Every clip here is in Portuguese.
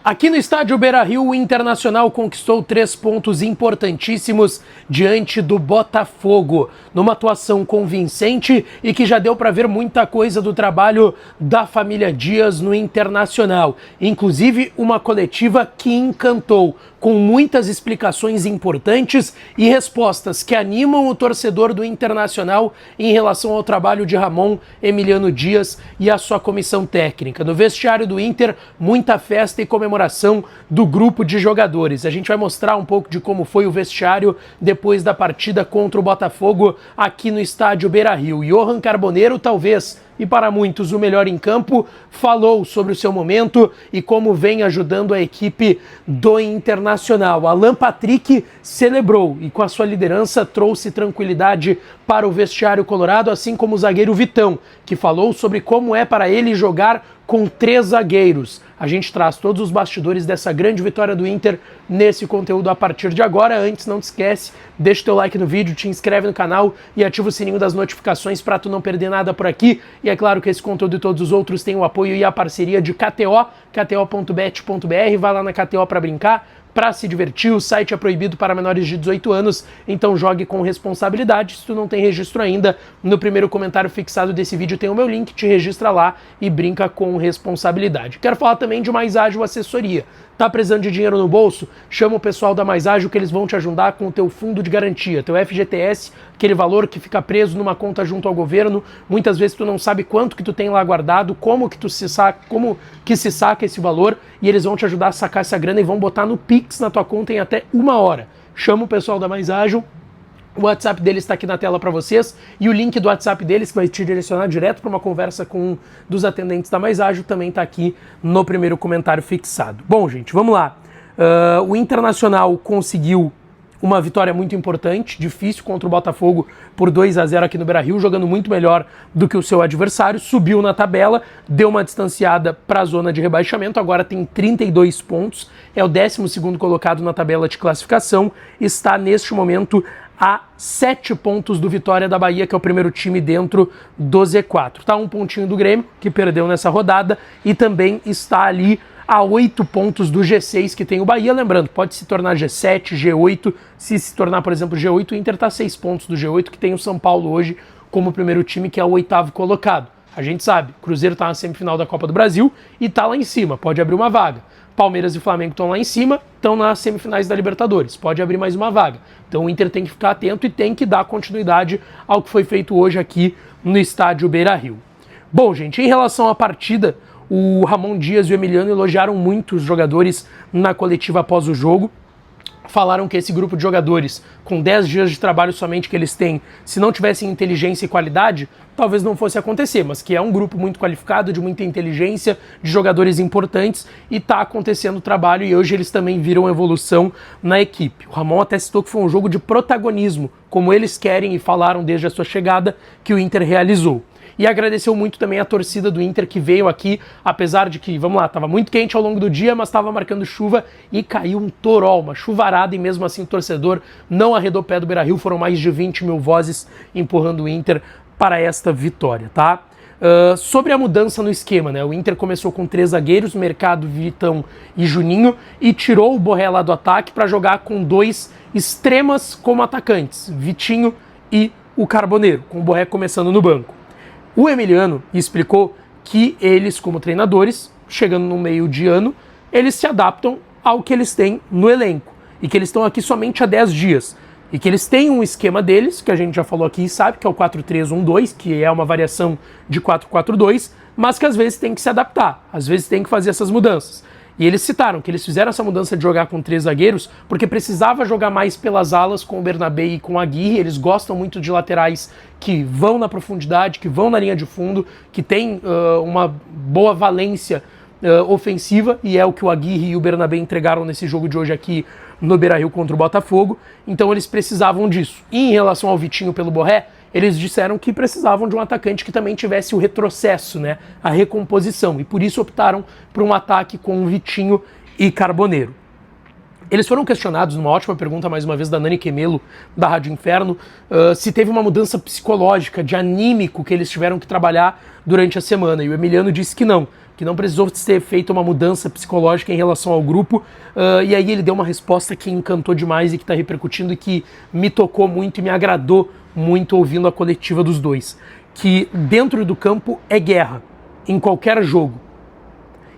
Aqui no estádio Beira-Rio, o Internacional conquistou 3 pontos importantíssimos diante do Botafogo, numa atuação convincente e que já deu para ver muita coisa do trabalho da família Dias no Internacional, inclusive uma coletiva que encantou, com muitas explicações importantes e respostas que animam o torcedor do Internacional em relação ao trabalho de Ramon Emiliano Dias e a sua comissão técnica. No vestiário do Inter, muita festa e comemoração do grupo de jogadores. A gente vai mostrar um pouco de como foi o vestiário depois da partida contra o Botafogo aqui no estádio Beira-Rio. Johan Carboneiro, talvez, e para muitos o melhor em campo, falou sobre o seu momento e como vem ajudando a equipe do Internacional. Alan Patrick celebrou e com a sua liderança trouxe tranquilidade para o vestiário colorado, assim como o zagueiro Vitão, que falou sobre como é para ele jogar com 3 zagueiros. A gente traz todos os bastidores dessa grande vitória do Inter nesse conteúdo a partir de agora. Antes, não te esquece, deixa o teu like no vídeo, te inscreve no canal e ativa o sininho das notificações para tu não perder nada por aqui. E é claro que esse conteúdo e todos os outros têm o apoio e a parceria de KTO, kto.bet.br. Vai lá na KTO para brincar, para se divertir. O site é proibido para menores de 18 anos, então jogue com responsabilidade. Se tu não tem registro ainda, no primeiro comentário fixado desse vídeo tem o meu link, te registra lá e brinca com responsabilidade. Quero falar também de Mais Ágil Assessoria. Tá precisando de dinheiro no bolso? Chama o pessoal da Mais Ágil que eles vão te ajudar com o teu fundo de garantia, teu FGTS, aquele valor que fica preso numa conta junto ao governo. Muitas vezes tu não sabe quanto que tu tem lá guardado, como que se saca esse valor, e eles vão te ajudar a sacar essa grana e vão botar no Pix na tua conta em até 1 hora. Chama o pessoal da Mais Ágil. O WhatsApp deles está aqui na tela para vocês e o link do WhatsApp deles, que vai te direcionar direto para uma conversa com um dos atendentes da Mais Ágil, também está aqui no primeiro comentário fixado. Bom, gente, vamos lá. O Internacional conseguiu uma vitória muito importante, difícil contra o Botafogo por 2-0 aqui no Beira-Rio, jogando muito melhor do que o seu adversário, subiu na tabela, deu uma distanciada para a zona de rebaixamento, agora tem 32 pontos, é o 12º colocado na tabela de classificação, está neste momento a 7 pontos do Vitória da Bahia, que é o primeiro time dentro do Z4. Tá 1 pontinho do Grêmio, que perdeu nessa rodada, e também está ali a 8 pontos do G6 que tem o Bahia. Lembrando, pode se tornar G7, G8, se tornar, por exemplo, G8, o Inter tá 6 pontos do G8, que tem o São Paulo hoje como primeiro time, que é o 8º colocado. A gente sabe, o Cruzeiro tá na semifinal da Copa do Brasil e tá lá em cima, pode abrir uma vaga. Palmeiras e Flamengo estão lá em cima, estão nas semifinais da Libertadores, pode abrir mais uma vaga. Então o Inter tem que ficar atento e tem que dar continuidade ao que foi feito hoje aqui no estádio Beira-Rio. Bom, gente, em relação à partida, o Ramon Dias e o Emiliano elogiaram muito os jogadores na coletiva após o jogo. Falaram que esse grupo de jogadores, com 10 dias de trabalho somente que eles têm, se não tivessem inteligência e qualidade, talvez não fosse acontecer, mas que é um grupo muito qualificado, de muita inteligência, de jogadores importantes, e está acontecendo o trabalho, e hoje eles também viram evolução na equipe. O Ramon até citou que foi um jogo de protagonismo, como eles querem e falaram desde a sua chegada, que o Inter realizou. E agradeceu muito também a torcida do Inter que veio aqui, apesar de que, vamos lá, estava muito quente ao longo do dia, mas estava marcando chuva e caiu um toró, uma chuvarada, e mesmo assim o torcedor não arredou pé do Beira-Rio, foram mais de 20 mil vozes empurrando o Inter para esta vitória, tá? Sobre a mudança no esquema, né? O Inter começou com 3 zagueiros, Mercado, Vitão e Juninho, e tirou o Borré lá do ataque para jogar com 2 extremas como atacantes, Vitinho e o Carboneiro, com o Borré começando no banco. O Emiliano explicou que eles, como treinadores, chegando no meio de ano, eles se adaptam ao que eles têm no elenco e que eles estão aqui somente há 10 dias e que eles têm um esquema deles, que a gente já falou aqui e sabe, que é o 4-3-1-2, que é uma variação de 4-4-2, mas que às vezes tem que se adaptar, às vezes tem que fazer essas mudanças. E eles citaram que eles fizeram essa mudança de jogar com 3 zagueiros porque precisava jogar mais pelas alas com o Bernabé e com o Aguirre. Eles gostam muito de laterais que vão na profundidade, que vão na linha de fundo, que tem uma boa valência ofensiva, e é o que o Aguirre e o Bernabé entregaram nesse jogo de hoje aqui no Beira-Rio contra o Botafogo. Então eles precisavam disso. E em relação ao Vitinho pelo Borré, eles disseram que precisavam de um atacante que também tivesse o retrocesso, né, a recomposição, e por isso optaram por um ataque com Vitinho e Carboneiro. Eles foram questionados, numa ótima pergunta, mais uma vez, da Nani Quemelo, da Rádio Inferno, se teve uma mudança psicológica, de anímico, que eles tiveram que trabalhar durante a semana, e o Emiliano disse que não, que não precisou ter feito uma mudança psicológica em relação ao grupo, e aí ele deu uma resposta que encantou demais e que está repercutindo e que me tocou muito e me agradou muito ouvindo a coletiva dos dois, que dentro do campo é guerra, em qualquer jogo,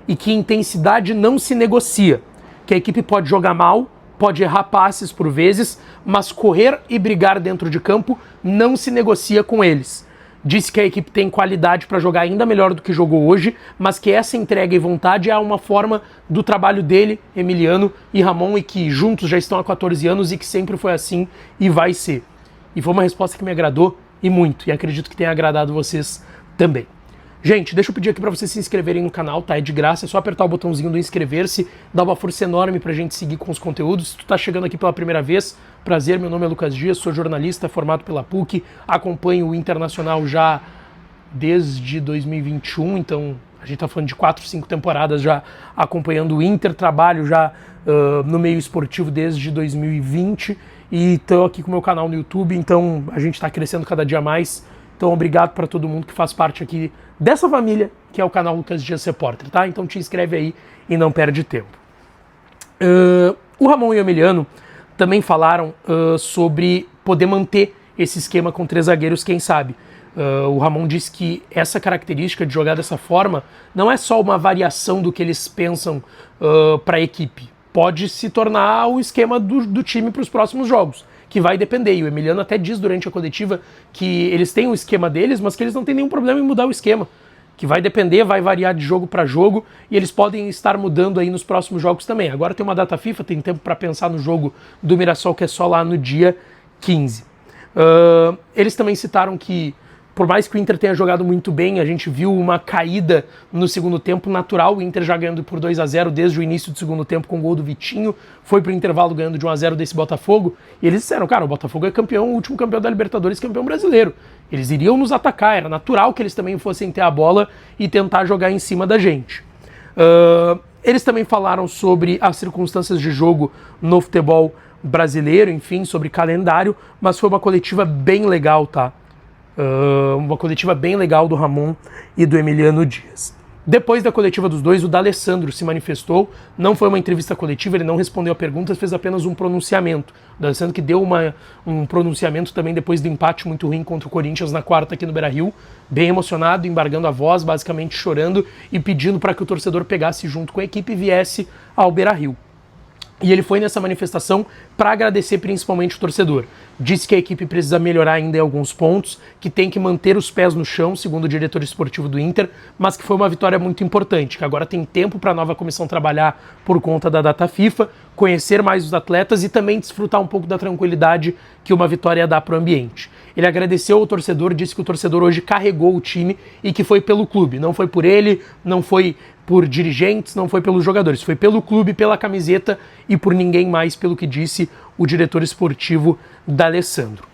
e que intensidade não se negocia, que a equipe pode jogar mal, pode errar passes por vezes, mas correr e brigar dentro de campo não se negocia com eles. Disse que a equipe tem qualidade para jogar ainda melhor do que jogou hoje, mas que essa entrega e vontade é uma forma do trabalho dele, Emiliano e Ramon, e que juntos já estão há 14 anos e que sempre foi assim e vai ser. E foi uma resposta que me agradou e muito, e acredito que tenha agradado vocês também. Gente, deixa eu pedir aqui para vocês se inscreverem no canal, tá? É de graça, é só apertar o botãozinho do inscrever-se, dá uma força enorme pra gente seguir com os conteúdos. Se tu tá chegando aqui pela primeira vez, prazer, meu nome é Lucas Dias, sou jornalista formado pela PUC, acompanho o Internacional já desde 2021, então a gente tá falando de 4, 5 temporadas já acompanhando o Inter, trabalho já no meio esportivo desde 2020 e tô aqui com o meu canal no YouTube, então a gente tá crescendo cada dia mais. Então, obrigado para todo mundo que faz parte aqui dessa família, que é o canal Lucas Dias Repórter, tá? Então te inscreve aí e não perde tempo. O Ramon e o Emiliano também falaram sobre poder manter esse esquema com 3 zagueiros, quem sabe. O Ramon disse que essa característica de jogar dessa forma não é só uma variação do que eles pensam para a equipe. Pode se tornar o esquema do time para os próximos jogos, que vai depender. E o Emiliano até diz durante a coletiva que eles têm o esquema deles, mas que eles não têm nenhum problema em mudar o esquema. Que vai depender, vai variar de jogo para jogo e eles podem estar mudando aí nos próximos jogos também. Agora tem uma data FIFA, tem tempo para pensar no jogo do Mirassol, que é só lá no dia 15. Eles também citaram que, por mais que o Inter tenha jogado muito bem, a gente viu uma caída no segundo tempo natural, o Inter já ganhando por 2-0 desde o início do segundo tempo com o gol do Vitinho, foi pro intervalo ganhando de 1-0 desse Botafogo, e eles disseram, cara, o Botafogo é campeão, o último campeão da Libertadores, campeão brasileiro. Eles iriam nos atacar, era natural que eles também fossem ter a bola e tentar jogar em cima da gente. Eles também falaram sobre as circunstâncias de jogo no futebol brasileiro, enfim, sobre calendário, mas foi uma coletiva bem legal, tá? Uma coletiva bem legal do Ramon e do Emiliano Dias. Depois da coletiva dos dois, o D'Alessandro se manifestou, não foi uma entrevista coletiva, ele não respondeu a perguntas, fez apenas um pronunciamento. O D'Alessandro que deu um pronunciamento também depois do empate muito ruim contra o Corinthians na quarta aqui no Beira-Rio, bem emocionado, embargando a voz, basicamente chorando e pedindo para que o torcedor pegasse junto com a equipe e viesse ao Beira-Rio. E ele foi nessa manifestação para agradecer principalmente o torcedor. Disse que a equipe precisa melhorar ainda em alguns pontos, que tem que manter os pés no chão, segundo o diretor esportivo do Inter, mas que foi uma vitória muito importante, que agora tem tempo para a nova comissão trabalhar por conta da data FIFA, conhecer mais os atletas e também desfrutar um pouco da tranquilidade que uma vitória dá para o ambiente. Ele agradeceu ao torcedor, disse que o torcedor hoje carregou o time e que foi pelo clube, não foi por ele, não foi por dirigentes, não foi pelos jogadores, foi pelo clube, pela camiseta e por ninguém mais, pelo que disse o diretor esportivo D'Alessandro.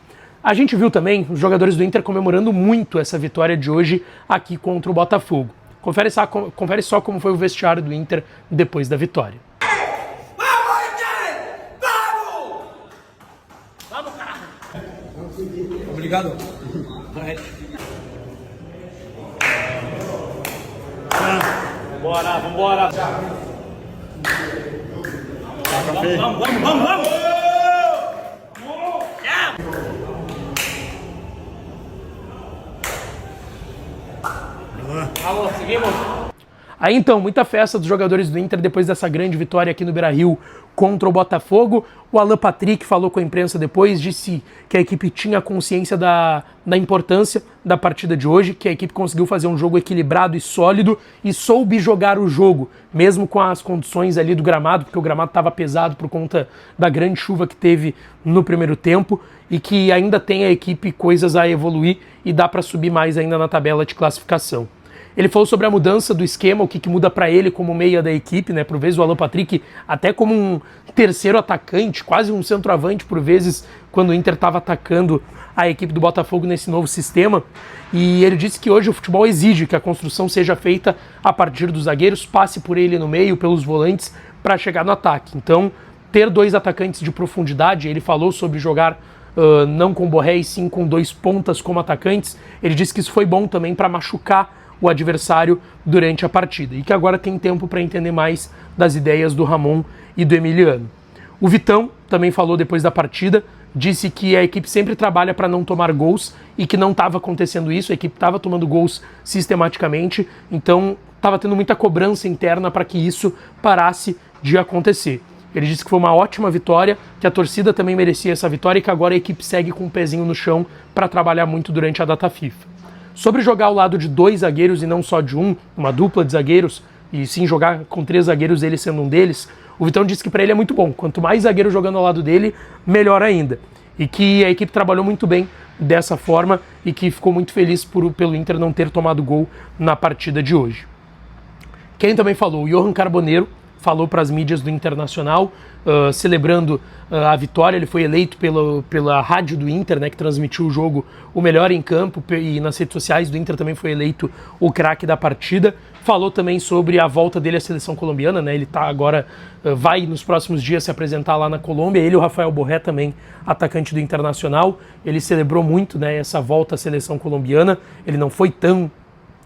A gente viu também os jogadores do Inter comemorando muito essa vitória de hoje aqui contra o Botafogo. Confere só como foi o vestiário do Inter depois da vitória. Vamos, cara! Obrigado. Vambora! Vamos! Vamos, seguimos! Aí então, muita festa dos jogadores do Inter depois dessa grande vitória aqui no Beira-Rio contra o Botafogo. O Alan Patrick falou com a imprensa depois, disse que a equipe tinha consciência da importância da partida de hoje, que a equipe conseguiu fazer um jogo equilibrado e sólido e soube jogar o jogo, mesmo com as condições ali do gramado, porque o gramado estava pesado por conta da grande chuva que teve no primeiro tempo, e que ainda tem a equipe coisas a evoluir e dá para subir mais ainda na tabela de classificação. Ele falou sobre a mudança do esquema, o que muda para ele como meia da equipe, né? Por vezes o Alan Patrick até como um terceiro atacante, quase um centroavante por vezes, quando o Inter estava atacando a equipe do Botafogo nesse novo sistema. E ele disse que hoje o futebol exige que a construção seja feita a partir dos zagueiros, passe por ele no meio, pelos volantes, para chegar no ataque. Então, ter 2 atacantes de profundidade, ele falou sobre jogar não com Borré e sim com 2 pontas como atacantes. Ele disse que isso foi bom também para machucar o adversário durante a partida e que agora tem tempo para entender mais das ideias do Ramon e do Emiliano. O Vitão também falou depois da partida, disse que a equipe sempre trabalha para não tomar gols e que não estava acontecendo isso, a equipe estava tomando gols sistematicamente, então estava tendo muita cobrança interna para que isso parasse de acontecer. Ele disse que foi uma ótima vitória, que a torcida também merecia essa vitória e que agora a equipe segue com um pezinho no chão para trabalhar muito durante a data FIFA. Sobre jogar ao lado de 2 zagueiros e não só de um, uma dupla de zagueiros, e sim jogar com 3 zagueiros, ele sendo um deles, o Vitão disse que para ele é muito bom. Quanto mais zagueiro jogando ao lado dele, melhor ainda. E que a equipe trabalhou muito bem dessa forma e que ficou muito feliz pelo Inter não ter tomado gol na partida de hoje. Quem também falou? O Johan Carboneiro falou para as mídias do Internacional, celebrando a vitória. Ele foi eleito pela rádio do Inter, né, que transmitiu o jogo, o melhor em campo, e nas redes sociais do Inter também foi eleito o craque da partida. Falou também sobre a volta dele à seleção colombiana, né, ele tá agora, vai nos próximos dias se apresentar lá na Colômbia. Ele e o Rafael Borré também, atacante do Internacional. Ele celebrou muito, né, essa volta à seleção colombiana. Ele não foi tão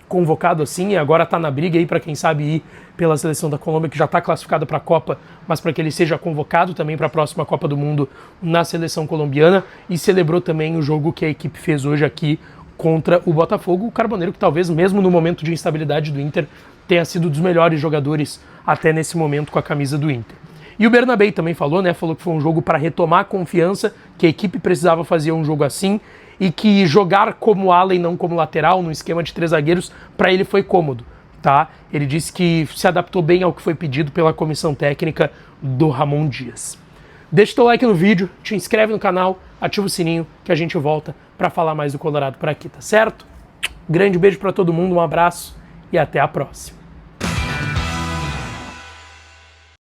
convocado assim e agora está na briga aí para quem sabe ir pela seleção da Colômbia, que já está classificada para a Copa, mas para que ele seja convocado também para a próxima Copa do Mundo na seleção colombiana. E celebrou também o jogo que a equipe fez hoje aqui contra o Botafogo. O Carboneiro, que talvez mesmo no momento de instabilidade do Inter tenha sido um dos melhores jogadores até nesse momento com a camisa do Inter. E o Bernabé também falou, né? Falou que foi um jogo para retomar a confiança, que a equipe precisava fazer um jogo assim e que jogar como ala e não como lateral, no esquema de 3 zagueiros, para ele foi cômodo, tá? Ele disse que se adaptou bem ao que foi pedido pela comissão técnica do Ramon Dias. Deixa o teu like no vídeo, te inscreve no canal, ativa o sininho que a gente volta para falar mais do Colorado por aqui, tá certo? Grande beijo para todo mundo, um abraço e até a próxima.